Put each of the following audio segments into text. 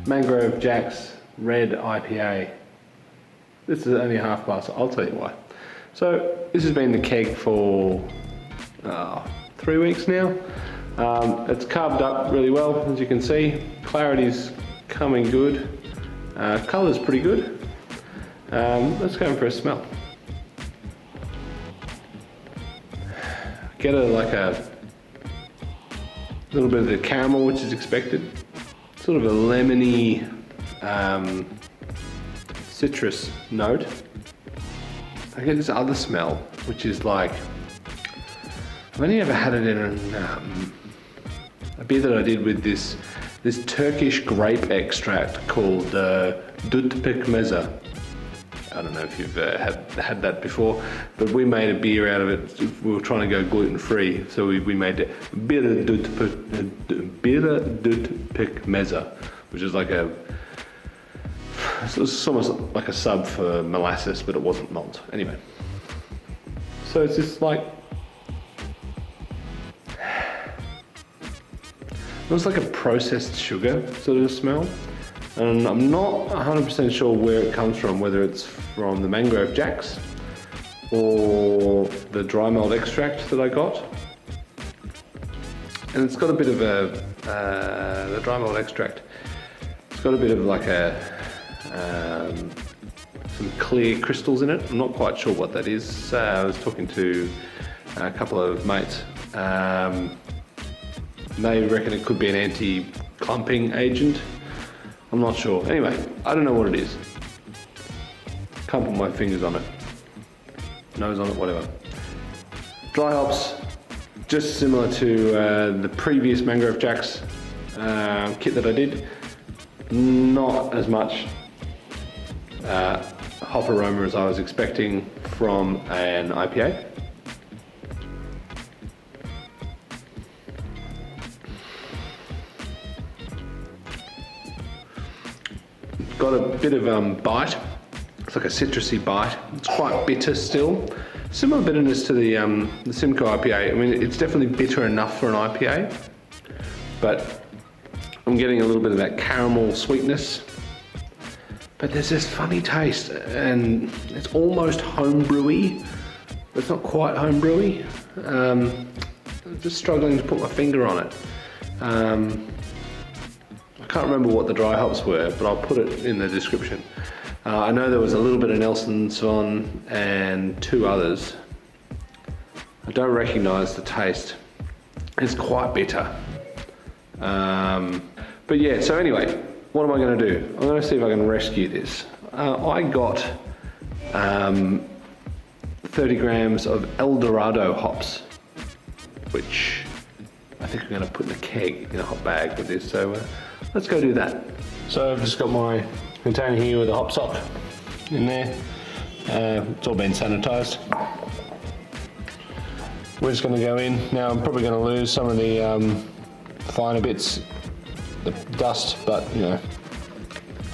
Mangrove Jacks Red IPA. This is only a half glass, I'll tell you why. So this has been the keg for 3 weeks now. It's carved up really well, as you can see. Clarity's coming good. Colour's pretty good. Let's go in for a smell. Get like a little bit of the caramel, which is expected. Sort of a lemony citrus note. I get this other smell, which is like, I've only ever had it in a beer that I did with this Turkish grape extract called Dut Pekmeza. I don't know if you've had that before, but we made a beer out of it. We were trying to go gluten-free, so we made it Bira Dut Pekmeza, which is like it's almost like a sub for molasses, but it wasn't malt. Anyway, so it's just like, it's like a processed sugar sort of smell. And I'm not 100% sure where it comes from, whether it's from the Mangrove Jacks or the dry malt extract that I got. And it's got a bit of the dry malt extract, it's got a bit of like some clear crystals in it. I'm not quite sure what that is. I was talking to a couple of mates. They reckon it could be an anti-clumping agent. I'm not sure. Anyway, I don't know what it is. Can't put my fingers on it. Nose on it, whatever. Dry hops, just similar to the previous Mangrove Jacks kit that I did. Not as much hop aroma as I was expecting from an IPA. Got a bit of bite. It's like a citrusy bite. It's quite bitter still. Similar bitterness to the Simcoe IPA. I mean, it's definitely bitter enough for an IPA, but I'm getting a little bit of that caramel sweetness. But there's this funny taste, and it's almost homebrewy, but it's not quite homebrewy. I'm just struggling to put my finger on it. I can't remember what the dry hops were, but I'll put it in the description. I know there was a little bit of Nelson Sauvignon and 2 others. I don't recognise the taste. It's quite bitter. But yeah, so anyway, what am I going to do? I'm going to see if I can rescue this. I got 30 grams of Eldorado hops, which I think I'm going to put in a keg in a hot bag with this. So let's go do that. So I've just got my container here with a hop sock in there. It's all been sanitised. We're just going to go in. Now I'm probably going to lose some of the finer bits, the dust, but you know,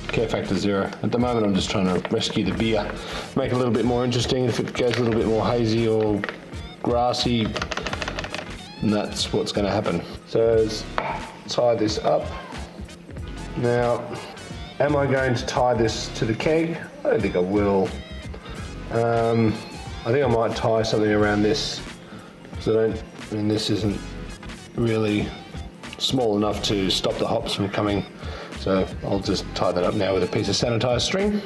care factor 0. At the moment I'm just trying to rescue the beer, make it a little bit more interesting. If it goes a little bit more hazy or grassy, then that's what's going to happen. So let's tie this up. Now, am I going to tie this to the keg? I don't think I will. I think I might tie something around this, because this isn't really small enough to stop the hops from coming. So I'll just tie that up now with a piece of sanitised string.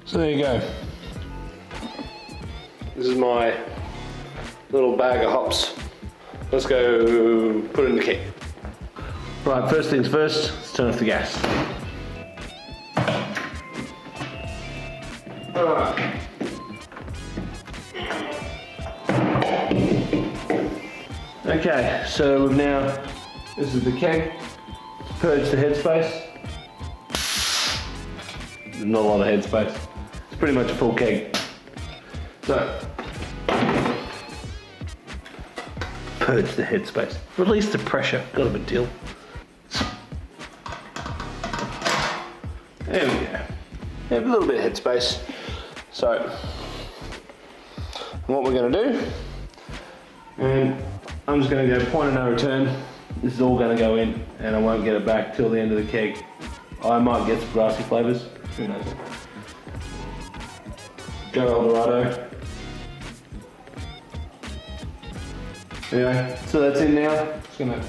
So there you go. This is my little bag of hops. Let's go put it in the keg. Right, first things first, let's turn off the gas. Alright. Okay, so we've now, this is the keg, purge the headspace. There's not a lot of headspace. It's pretty much a full keg. So, purge the headspace. Release the pressure, got a big deal. There we go. Have a little bit of headspace. So, what we're going to do And I'm just going to go point of no return. This is all going to go in, and I won't get it back till the end of the keg. I might get some grassy flavours, who knows. Go Eldorado. Anyway, so that's in now. Just going to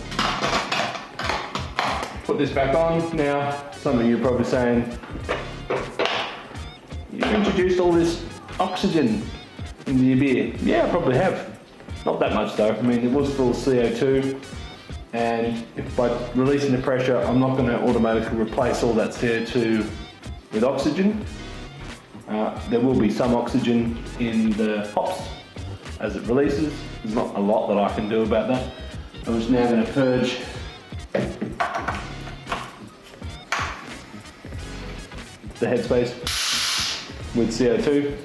put this back on. Now, some of you are probably saying, you introduced all this oxygen into your beer. Yeah, I probably have. Not that much though. I mean, it was full of CO2, and if by releasing the pressure, I'm not going to automatically replace all that CO2 with oxygen. There will be some oxygen in the hops as it releases. There's not a lot that I can do about that. I'm just now going to purge the headspace with CO2.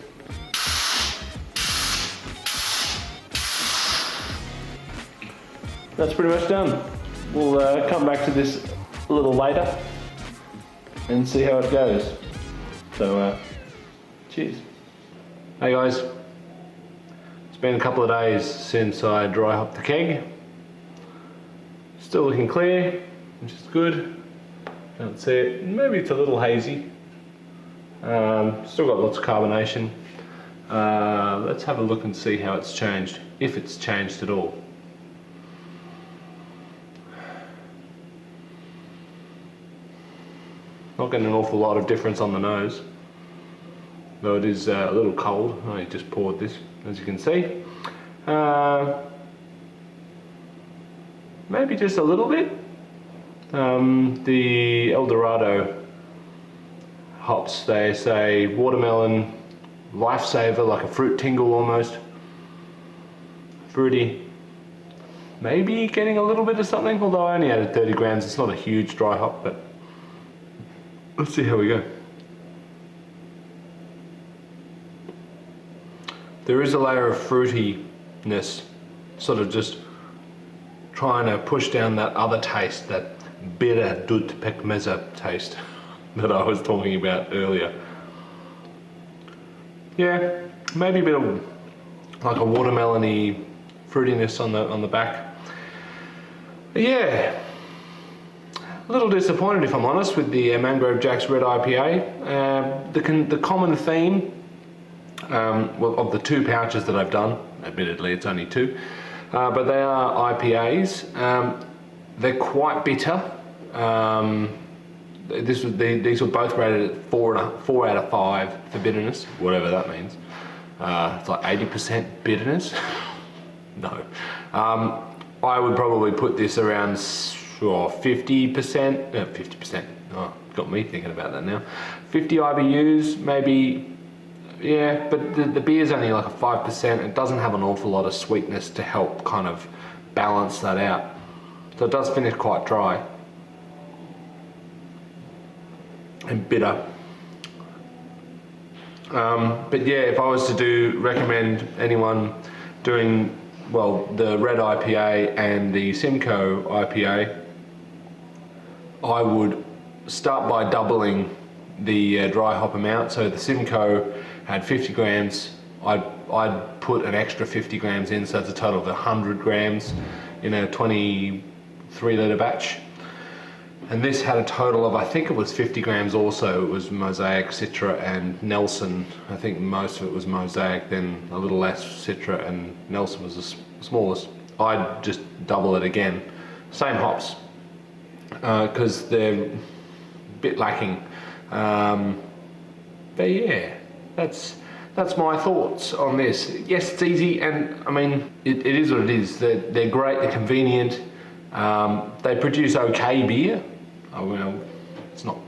That's pretty much done. We'll come back to this a little later and see how it goes. So, cheers. Hey guys, it's been a couple of days since I dry hopped the keg. Still looking clear, which is good. Can't see it. Maybe it's a little hazy. Still got lots of carbonation. Let's have a look and see how it's changed, if it's changed at all. Not getting an awful lot of difference on the nose, though it is a little cold. I just poured this, as you can see. Maybe just a little bit. The Eldorado hops, they say watermelon, lifesaver, like a fruit tingle almost. Fruity. Maybe getting a little bit of something, although I only added 30 grams. It's not a huge dry hop, but let's see how we go. There is a layer of fruitiness, sort of just trying to push down that other taste, that bitter dut pekmeza taste that I was talking about earlier. Yeah, maybe a bit of like a watermelony fruitiness on the back. But yeah, a little disappointed if I'm honest with the Mangrove Jacks Red IPA. The common theme, well, of the two pouches that I've done, admittedly it's only two, but they are IPAs. They're quite bitter. These were both rated at 4 out of 5 for bitterness, whatever that means. It's like 80% bitterness. No. I would probably put this around 50%. 50%. Oh, got me thinking about that now. 50 IBUs, maybe. Yeah, but the beer's only like a 5%. It doesn't have an awful lot of sweetness to help kind of balance that out. So it does finish quite dry and bitter. But yeah, if I was to recommend anyone doing, well, the Red IPA and the Simcoe IPA, I would start by doubling the dry hop amount. So the Simcoe had 50 grams. I'd put an extra 50 grams in, so it's a total of 100 grams in a 23 litre batch. And this had a total of, I think it was 50 grams also. It was Mosaic, Citra and Nelson. I think most of it was Mosaic, then a little less Citra, and Nelson was the smallest. I'd just double it again. Same hops, because they're a bit lacking. But yeah, that's my thoughts on this. Yes, it's easy, and I mean, it is what it is. They're great, they're convenient. They produce okay beer. Oh, well, it's not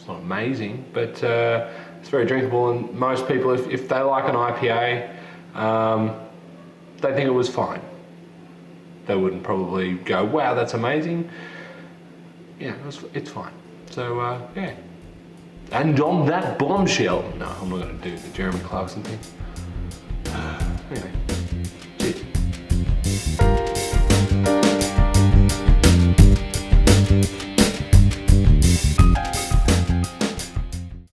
amazing, but it's very drinkable, and most people, if they like an IPA, they think it was fine. They wouldn't probably go, wow, that's amazing. Yeah, it's fine. So yeah. And on that bombshell, no, I'm not going to do the Jeremy Clarkson thing.